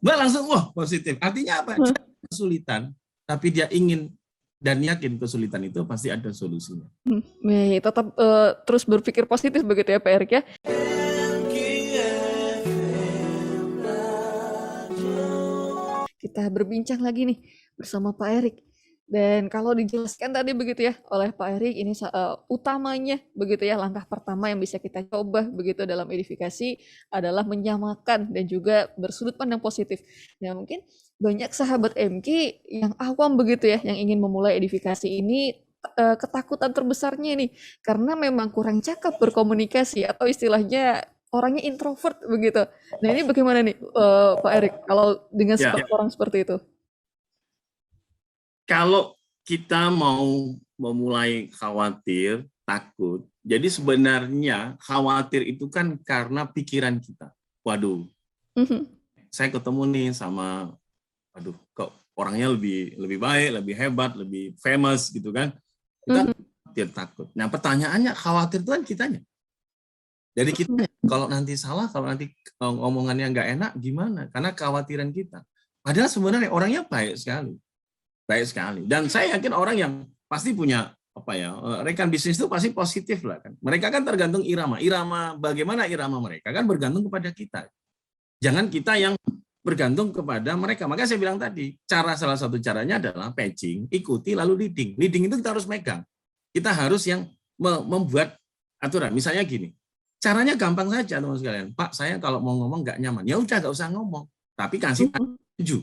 Mbak langsung, wah positif. Artinya apa? Dia kesulitan, tapi dia ingin dan yakin kesulitan itu pasti ada solusinya. Baik, tetap terus berpikir positif begitu ya Pak Erik ya. Kita berbincang lagi nih bersama Pak Erik. Dan kalau dijelaskan tadi begitu ya oleh Pak Erik, ini utamanya begitu ya, langkah pertama yang bisa kita coba begitu dalam edifikasi adalah menyamakan dan juga bersudut pandang positif. Nah mungkin banyak sahabat MK yang awam begitu ya, yang ingin memulai edifikasi ini ketakutan terbesarnya nih karena memang kurang cakap berkomunikasi atau istilahnya orangnya introvert begitu. Nah ini bagaimana nih Pak Erik kalau dengan Ya, orang seperti itu? kalau kita mau memulai khawatir, takut, jadi sebenarnya khawatir itu kan karena pikiran kita. Waduh, Mhm, saya ketemu nih sama, waduh, kok orangnya lebih baik, lebih hebat, lebih famous gitu kan. Kita mhm, khawatir, takut. Nah pertanyaannya, khawatir itu kan kitanya. Jadi kita kalau nanti salah, kalau nanti ngomongannya nggak enak, gimana? Karena kekhawatiran kita. Padahal sebenarnya orangnya baik sekali. Baik sekali. Dan saya yakin orang yang pasti punya apa ya, rekan bisnis itu pasti positif lah kan. Mereka kan tergantung irama. Irama bagaimana irama mereka kan bergantung kepada kita. Jangan kita yang bergantung kepada mereka. Makanya saya bilang tadi, salah satu caranya adalah patching, ikuti lalu leading. Leading itu kita harus megang. Kita harus yang membuat aturan. Misalnya gini, caranya gampang saja teman sekalian. Pak, saya kalau mau ngomong nggak nyaman, ya udah nggak usah ngomong. Tapi kasih mhm. setuju.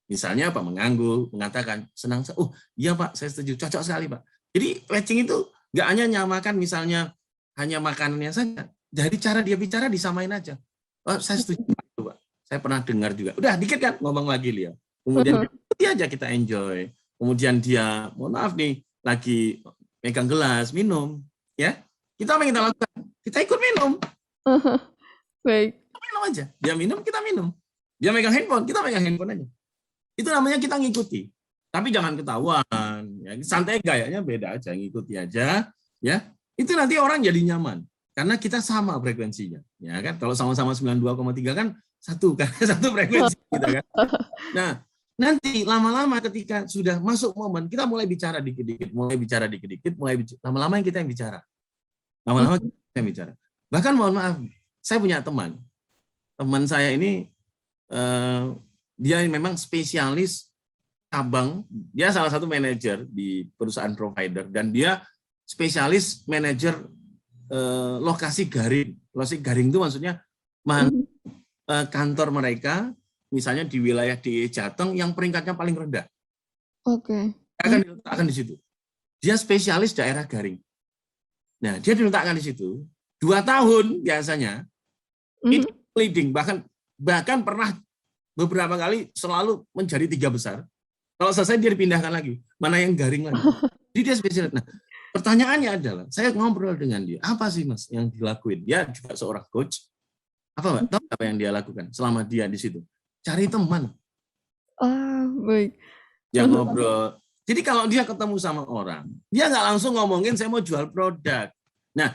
Misalnya apa, mengangguk, mengatakan senang, oh iya Pak, saya setuju, cocok sekali Pak. Jadi matching itu nggak hanya nyamakan misalnya hanya makanannya saja, dari cara dia bicara disamain aja. Oh, saya setuju Pak. Saya pernah dengar juga. Udah dikit kan ngomong lagi dia. Kemudian dia aja kita enjoy. Kemudian dia, mohon maaf nih, lagi megang gelas minum, ya. Kita apa yang kita lakukan? Kita ikut minum. Baik. Kita minum aja. Dia minum, kita minum. Dia megang handphone, kita megang handphone aja. Itu namanya kita ngikuti. Tapi jangan ketahuan. Ya. Santai gayanya beda aja, ngikuti aja. Ya, itu nanti orang jadi nyaman karena kita sama frekuensinya. Ya kan, kalau sama-sama 92,3 kan satu kan, satu frekuensi kita kan. Nah, nanti lama-lama ketika sudah masuk momen, kita mulai bicara dikit-dikit, lama-lama kita yang bicara. Lama-lama kita yang bicara. Bahkan mohon maaf, saya punya teman saya ini dia memang spesialis cabang, dia salah satu manajer di perusahaan provider dan dia spesialis manajer lokasi garing. Lokasi garing itu maksudnya kantor mereka misalnya di wilayah di Jateng yang peringkatnya paling rendah. Oke. Akan diletakkan di situ. Dia spesialis daerah garing. Nah, dia diletakkan di situ 2 tahun biasanya. Ini leading, bahkan pernah beberapa kali selalu menjadi 3 besar. Kalau selesai dia dipindahkan lagi, mana yang garing lagi. Jadi dia spesialis. Nah, pertanyaannya adalah, saya ngobrol dengan dia, apa sih Mas yang dilakuin? Dia juga seorang coach. Apa Mbak? Tahu apa yang dia lakukan selama dia di situ? Cari teman Ah, baik. yang ngobrol. Jadi kalau dia ketemu sama orang, dia nggak langsung ngomongin saya mau jual produk. Nah,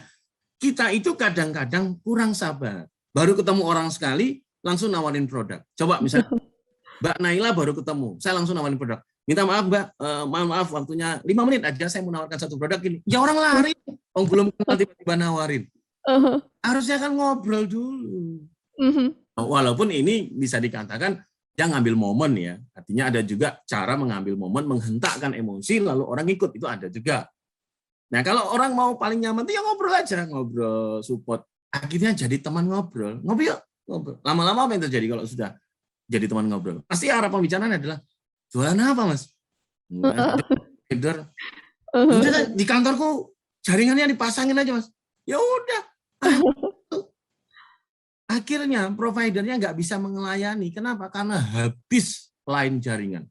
kita itu kadang-kadang kurang sabar. Baru ketemu orang sekali, langsung nawarin produk. Coba misalnya Mbak Naila baru ketemu, saya langsung nawarin produk. Minta maaf Mbak, maaf waktunya 5 menit aja saya mau nawarkan satu produk ini. Ya orang lari, belum kenal tiba-tiba nawarin. Harusnya kan ngobrol dulu. Walaupun ini bisa dikatakan dia ngambil momen ya, artinya ada juga cara mengambil momen, menghentakkan emosi lalu orang ikut, itu ada juga. Nah kalau orang mau paling nyaman itu ya ngobrol aja, ngobrol support. Akhirnya jadi teman ngobrol, ngobrol. Lama-lama apa yang terjadi kalau sudah jadi teman ngobrol? Pasti arah pembicaraan adalah jualan apa Mas? Trader. Udah di kantorku jaringannya dipasangin aja Mas. Ya udah. Akhirnya providernya nggak bisa mengelayani. Kenapa? Karena habis line jaringan.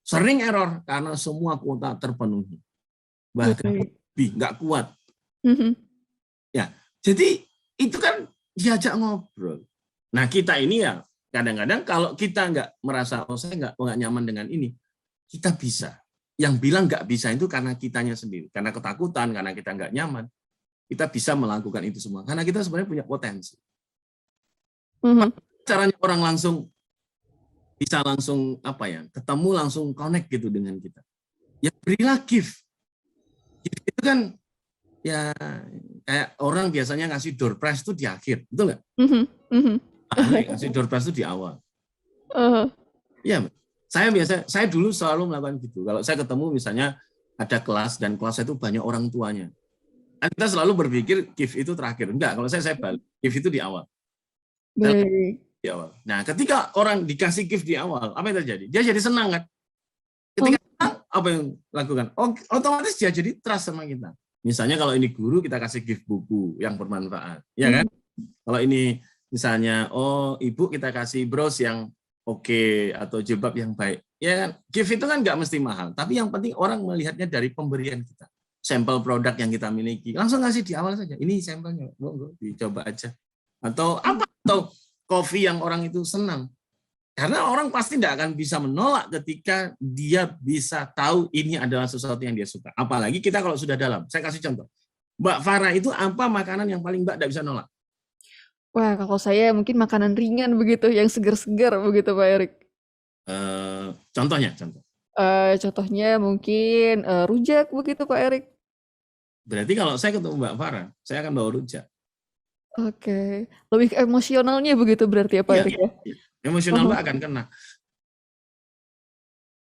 Sering error karena semua kuota terpenuhi. Bahkan lebih, nggak kuat. Ya, jadi itu kan diajak ngobrol. Nah kita ini ya kadang-kadang kalau kita nggak merasa oh saya nggak nyaman dengan ini, kita bisa. Yang bilang nggak bisa itu karena kitanya sendiri, karena ketakutan, karena kita nggak nyaman. Kita bisa melakukan itu semua karena kita sebenarnya punya potensi. Caranya orang langsung bisa langsung ketemu langsung connect gitu dengan kita. Ya berilah gift. Gift itu kan ya kayak orang biasanya ngasih door prize itu di akhir, betul nggak? Ngasih door prize itu di awal. Ya, saya dulu selalu melakukan gitu. Kalau saya ketemu misalnya ada kelas dan kelas itu banyak orang tuanya, kita selalu berpikir gift itu terakhir. Enggak, kalau saya balik, gift itu di awal. Baik. Di awal. Nah, ketika orang dikasih gift di awal, apa yang terjadi? Dia jadi senang kan? Ketika senang, apa yang lakukan? Otomatis dia jadi trust sama kita. Misalnya kalau ini guru, kita kasih gift buku yang bermanfaat, ya kan? Kalau ini misalnya, ibu kita kasih bros yang oke, atau jilbab yang baik. Ya kan? Gift itu kan nggak mesti mahal, tapi yang penting orang melihatnya dari pemberian kita. Sampel produk yang kita miliki, langsung ngasih di awal saja. Ini sampelnya, monggo dicoba aja. Atau apa? Atau kopi yang orang itu senang. Karena orang pasti tidak akan bisa menolak ketika dia bisa tahu ini adalah sesuatu yang dia suka. Apalagi kita kalau sudah dalam. Saya kasih contoh. Mbak Farah itu apa makanan yang paling Mbak tidak bisa nolak? Wah, kalau saya mungkin makanan ringan begitu, yang segar-segar begitu Pak Erik. Contohnya? Contohnya mungkin rujak begitu Pak Erik. Berarti kalau saya ketemu Mbak Farah, saya akan bawa rujak. Oke, lebih ke emosionalnya begitu berarti ya Pak Erik ya? Emosional Mbak akan kena.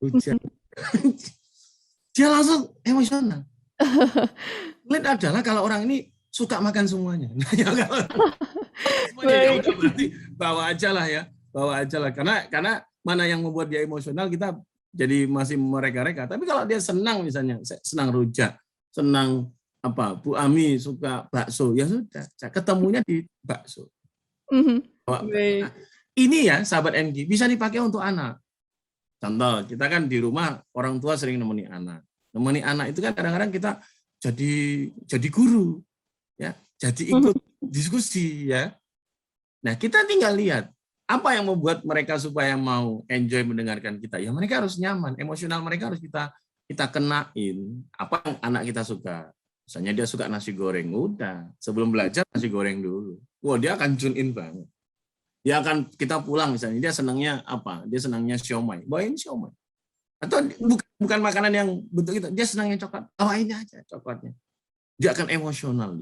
Rujak. Dia langsung emosional. Lihat adalah kalau orang ini suka makan semuanya. Berarti bawa aja lah ya. Bawa aja lah. Karena mana yang membuat dia emosional kita jadi masih mereka-reka. Tapi kalau dia senang misalnya, senang rujak, senang Bu Ami suka bakso, ya sudah, ketemunya di bakso. Nah, ini ya sahabat NG bisa dipakai untuk anak. Contoh, kita kan di rumah orang tua sering nemeni anak. Nemeni anak itu kan kadang-kadang kita jadi guru, ya, jadi ikut diskusi, ya. Nah, kita tinggal lihat apa yang membuat mereka supaya mau enjoy mendengarkan kita. Ya mereka harus nyaman, emosional mereka harus kita kenain apa yang anak kita suka. Misalnya dia suka nasi goreng, udah sebelum belajar nasi goreng dulu. Wah, dia akan tune in banget. Dia akan kita pulang misalnya dia senangnya apa? Dia senangnya siomay, bawain siomay. Atau bukan makanan yang bentuk itu, dia senangnya coklat, bawain aja coklatnya. Dia akan emosional.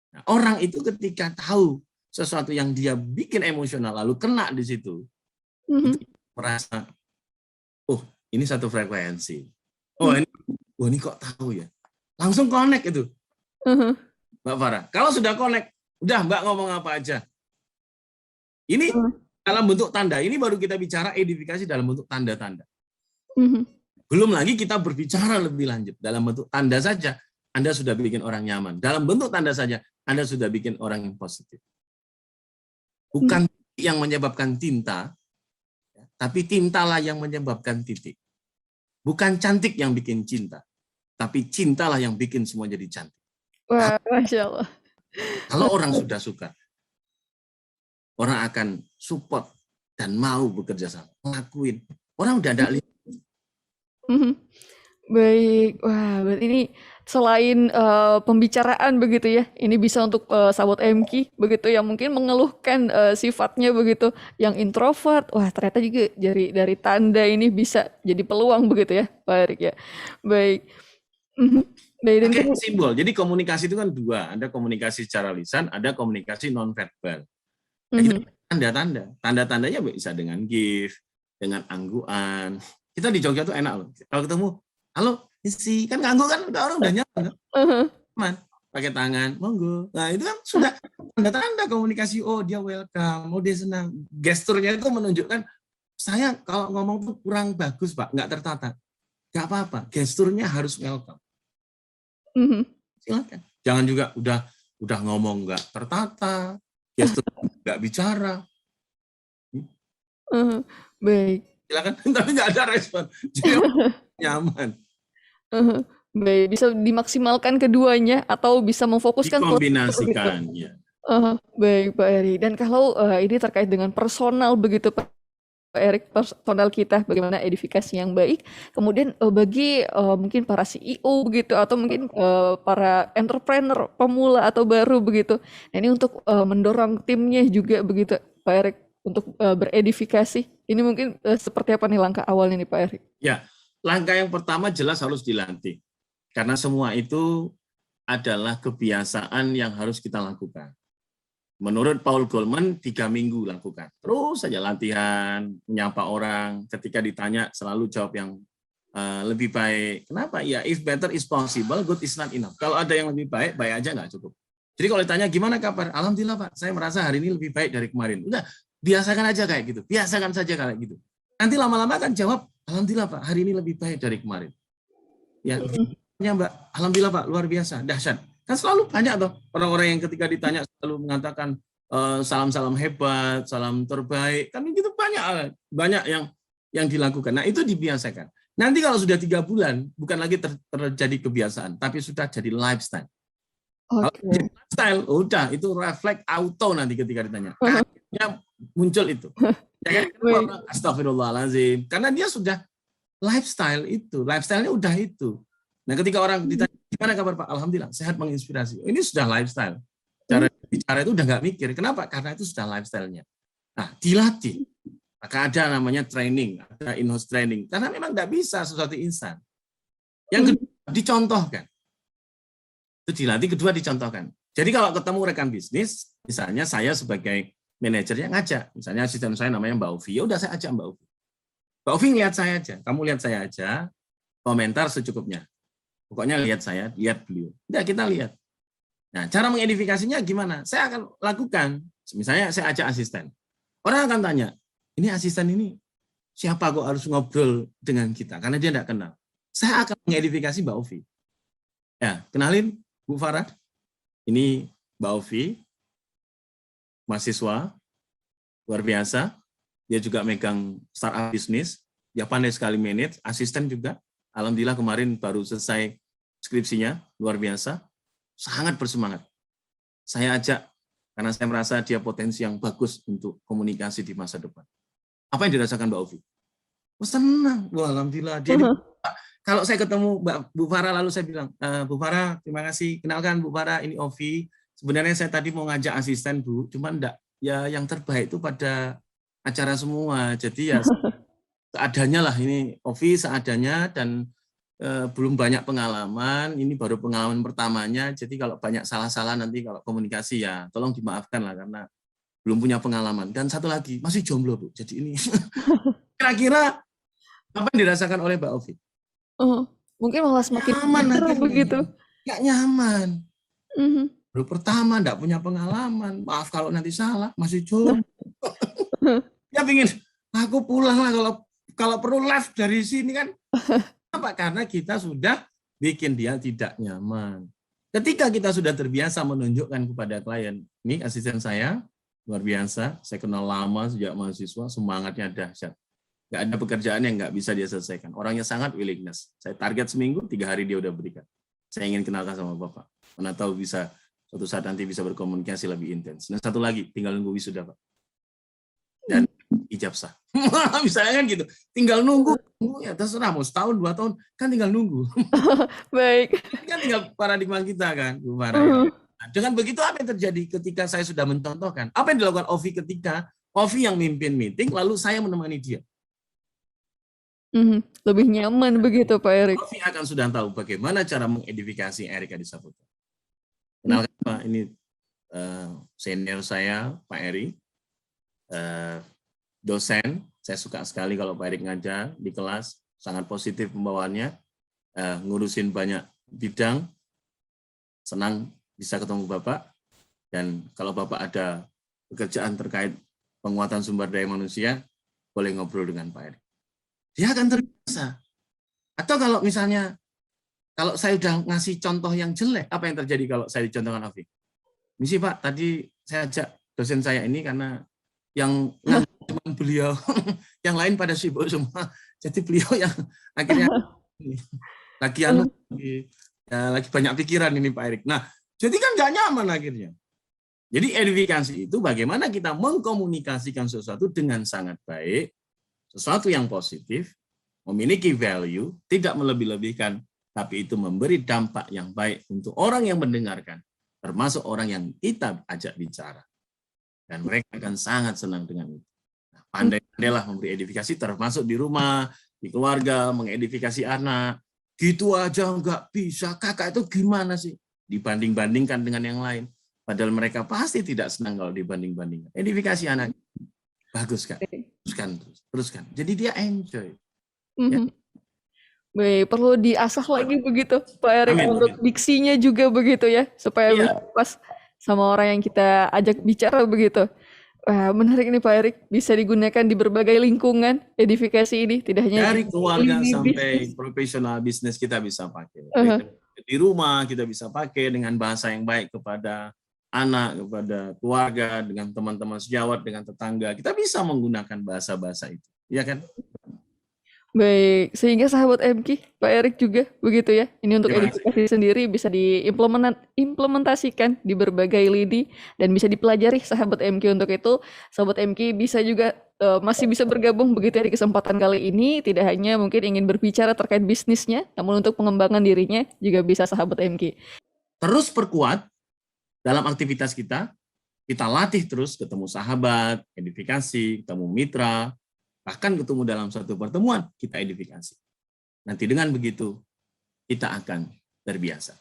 Nah, orang itu ketika tahu sesuatu yang dia bikin emosional lalu kena di situ, itu merasa, ini satu frekuensi. Ini kok tahu ya? Langsung connect itu, Mbak Farah. Kalau sudah connect, udah Mbak ngomong apa aja. Ini dalam bentuk tanda. Ini baru kita bicara edifikasi dalam bentuk tanda-tanda. Belum lagi kita berbicara lebih lanjut. Dalam bentuk tanda saja, Anda sudah bikin orang nyaman. Dalam bentuk tanda saja, Anda sudah bikin orang yang positif. Bukan yang menyebabkan tinta, tapi tintalah yang menyebabkan titik. Bukan cantik yang bikin cinta, tapi cintalah yang bikin semua jadi cantik. Wah, Masya Allah. Kalau orang sudah suka, orang akan support dan mau bekerja sama, ngelakuin. Orang udah ada lihat. Baik, wah berarti ini selain pembicaraan begitu ya, ini bisa untuk sahabat MK begitu yang mungkin mengeluhkan sifatnya begitu, yang introvert, wah ternyata juga dari tanda ini bisa jadi peluang begitu ya, Pak Erik ya. Baik. Baik, dan simbol. Jadi komunikasi itu kan dua, ada komunikasi secara lisan, ada komunikasi non-verbal. Tanda-tanda, tanda-tandanya bisa dengan gift, dengan angguan. Kita di Jogja tuh enak loh. Kalau ketemu, halo, isi kan ngangguk kan orang udah nyaman. Man, pakai tangan, monggo. Nah, itu kan sudah tanda-tanda komunikasi. Oh, dia welcome, dia senang. Gesturnya itu menunjukkan saya kalau ngomong tuh kurang bagus, Pak, nggak tertata. Nggak apa-apa, gesturnya harus welcome. Silakan. Jangan juga udah ngomong nggak tertata, gestur nggak bicara. Baik. Silakan, tapi nggak ada respon. Jadi nyaman. Baik, bisa dimaksimalkan keduanya atau bisa memfokuskan dikombinasikan ya. Baik Pak Eri. Dan kalau ini terkait dengan personal begitu Pak Erik, personal kita bagaimana edifikasi yang baik, kemudian bagi mungkin para CEO begitu atau mungkin para entrepreneur pemula atau baru begitu. Nah, ini untuk mendorong timnya juga begitu Pak Erik. untuk beredifikasi? Ini mungkin seperti apa nih langkah awalnya nih Pak Erik? Ya, langkah yang pertama jelas harus dilatih. Karena semua itu adalah kebiasaan yang harus kita lakukan. Menurut Paul Goldman, 3 minggu lakukan. Terus saja latihan, menyapa orang. Ketika ditanya, selalu jawab yang lebih baik. Kenapa? Ya, if better is possible, good is not enough. Kalau ada yang lebih baik, baik aja nggak cukup. Jadi kalau ditanya, gimana kabar? Alhamdulillah Pak, saya merasa hari ini lebih baik dari kemarin. Udah, biasakan aja kayak gitu. Biasakan saja kayak gitu. Nanti lama-lama akan jawab, Alhamdulillah Pak, hari ini lebih baik dari kemarin. Ya, Mbak, Alhamdulillah Pak, luar biasa, dahsyat. Kan selalu banyak tuh orang-orang yang ketika ditanya selalu mengatakan salam-salam hebat, salam terbaik. Kan itu banyak yang dilakukan. Nah, itu dibiasakan. Nanti kalau sudah 3 bulan, bukan lagi terjadi kebiasaan, tapi sudah jadi lifestyle. Kalau jadi lifestyle, udah itu refleks auto nanti ketika ditanya. Akhirnya muncul itu. Ya kan? Astagfirullahaladzim. Karena dia sudah lifestyle itu, lifestyle-nya udah itu. Nah, ketika orang ditanya, gimana kabar Pak? Alhamdulillah, sehat, menginspirasi. Ini sudah lifestyle. Cara bicara itu udah nggak mikir. Kenapa? Karena itu sudah lifestyle-nya. Nah, dilatih. Maka ada namanya training, ada in-house training. Karena memang nggak bisa sesuatu instan. Yang kedua, dicontohkan. Itu dilatih, kedua dicontohkan. Jadi kalau ketemu rekan bisnis, misalnya saya sebagai manajernya ngajak. Misalnya asisten saya namanya Mbak Ovi. Ya udah saya ajak Mbak Ovi. Mbak Ovi lihat saya aja. Kamu lihat saya aja, komentar secukupnya. Pokoknya lihat saya, lihat beliau. Udah kita lihat. Nah, cara mengedifikasinya gimana? Saya akan lakukan. Misalnya saya ajak asisten. Orang akan tanya, ini asisten ini siapa kok harus ngobrol dengan kita? Karena dia tidak kenal. Saya akan mengedifikasi Mbak Ovi. Ya, kenalin Bu Farah. Ini Mbak Ovi, mahasiswa, luar biasa. Dia juga megang startup bisnis. Dia pandai sekali manage, asisten juga. Alhamdulillah kemarin baru selesai skripsinya, luar biasa. Sangat bersemangat. Saya ajak, karena saya merasa dia potensi yang bagus untuk komunikasi di masa depan. Apa yang dirasakan Mbak Ovi? Oh, senang. Wah, alhamdulillah. Dia kalau saya ketemu Bu Farah, lalu saya bilang, Bu Farah, terima kasih. Kenalkan Bu Farah, ini Ovi. Sebenarnya saya tadi mau ngajak asisten, Bu. Cuman enggak, ya yang terbaik itu pada acara semua. Jadi ya seadanya lah, ini Ovi seadanya, dan belum banyak pengalaman. Ini baru pengalaman pertamanya. Jadi kalau banyak salah-salah nanti kalau komunikasi ya tolong dimaafkan lah, karena belum punya pengalaman. Dan satu lagi, masih jomblo Bu. Jadi ini kira-kira apa yang dirasakan oleh Mbak Ovi? Mungkin malah semakin nyaman begitu. Nggak nyaman. Baru pertama, nggak punya pengalaman. Maaf kalau nanti salah, masih jomblo. Dia pingin, aku pulang lah kalau perlu live dari sini kan. Apa? Karena kita sudah bikin dia tidak nyaman. Ketika kita sudah terbiasa menunjukkan kepada klien, ini asisten saya, luar biasa, saya kenal lama sejak mahasiswa, semangatnya dahsyat. Nggak ada pekerjaan yang nggak bisa dia selesaikan. Orangnya sangat willingness. Saya target seminggu, 3 hari dia udah berikan. Saya ingin kenalkan sama Bapak. Mana tahu bisa suatu saat nanti bisa berkomunikasi lebih intens. Dan satu lagi, tinggal nunggu wisuda Pak. Dan ijab sah. Misalnya kan gitu. Tinggal nunggu, ya terserah mau setahun, 2 tahun, kan tinggal nunggu. Baik. Kan tinggal paradigma kita kan, Bu Farah. Nah, dengan begitu apa yang terjadi ketika saya sudah mencontohkan? Apa yang dilakukan Ovi ketika Ovi yang mimpin meeting, lalu saya menemani dia? Lebih nyaman begitu Pak Erik. Ovi akan sudah tahu bagaimana cara mengedifikasi Erik Adisaputra. Kenalkan Pak, ini senior saya, Pak Erik. Dosen, saya suka sekali kalau Pak Erik ngajar di kelas, sangat positif pembawaannya, ngurusin banyak bidang, senang bisa ketemu Bapak, dan kalau Bapak ada pekerjaan terkait penguatan sumber daya manusia, boleh ngobrol dengan Pak Erik. Dia akan terbiasa. Atau kalau misalnya, kalau saya udah ngasih contoh yang jelek, apa yang terjadi kalau saya dicontohkan Ovi? Misi Pak, tadi saya ajak dosen saya ini karena yang cuma beliau, yang lain pada sibuk semua. Jadi beliau yang akhirnya lagi banyak pikiran ini Pak Erik. Nah, jadi kan nggak nyaman akhirnya. Jadi edifikasi itu bagaimana kita mengkomunikasikan sesuatu dengan sangat baik, sesuatu yang positif, memiliki value, tidak melebih-lebihkan, tapi itu memberi dampak yang baik untuk orang yang mendengarkan, termasuk orang yang kita ajak bicara. Dan mereka akan sangat senang dengan itu. Pandai-pandailah memberi edifikasi, termasuk di rumah, di keluarga, mengedifikasi anak. Gitu aja nggak bisa, kakak itu gimana sih? Dibanding-bandingkan dengan yang lain. Padahal mereka pasti tidak senang kalau dibanding-bandingkan. Edifikasi anak, bagus Kak. Teruskan. Jadi dia enjoy. Ya. Baik, perlu diasah lagi begitu, Pak Erik, Amin. untuk diksinya juga begitu ya, supaya bisa pas sama orang yang kita ajak bicara begitu. Wah, menarik nih Pak Erik, bisa digunakan di berbagai lingkungan edifikasi ini, tidak hanya Dari keluarga di sampai bisnis. profesional bisnis kita bisa pakai. Uh-huh. Di rumah kita bisa pakai dengan bahasa yang baik kepada anak, kepada keluarga, dengan teman-teman sejawat, dengan tetangga. Kita bisa menggunakan bahasa-bahasa itu, ya kan? Baik, sehingga sahabat MK, Pak Erik juga begitu ya. Ini untuk Terima kasih. edifikasi sendiri bisa diimplementasikan di berbagai lini dan bisa dipelajari sahabat MK untuk itu. Sahabat MK bisa juga masih bisa bergabung begitu ya di kesempatan kali ini. Tidak hanya mungkin ingin berbicara terkait bisnisnya, namun untuk pengembangan dirinya juga bisa sahabat MK. Terus perkuat dalam aktivitas kita latih terus, ketemu sahabat, edifikasi, ketemu mitra, bahkan ketemu dalam satu pertemuan, kita edifikasi. Nanti dengan begitu, kita akan terbiasa.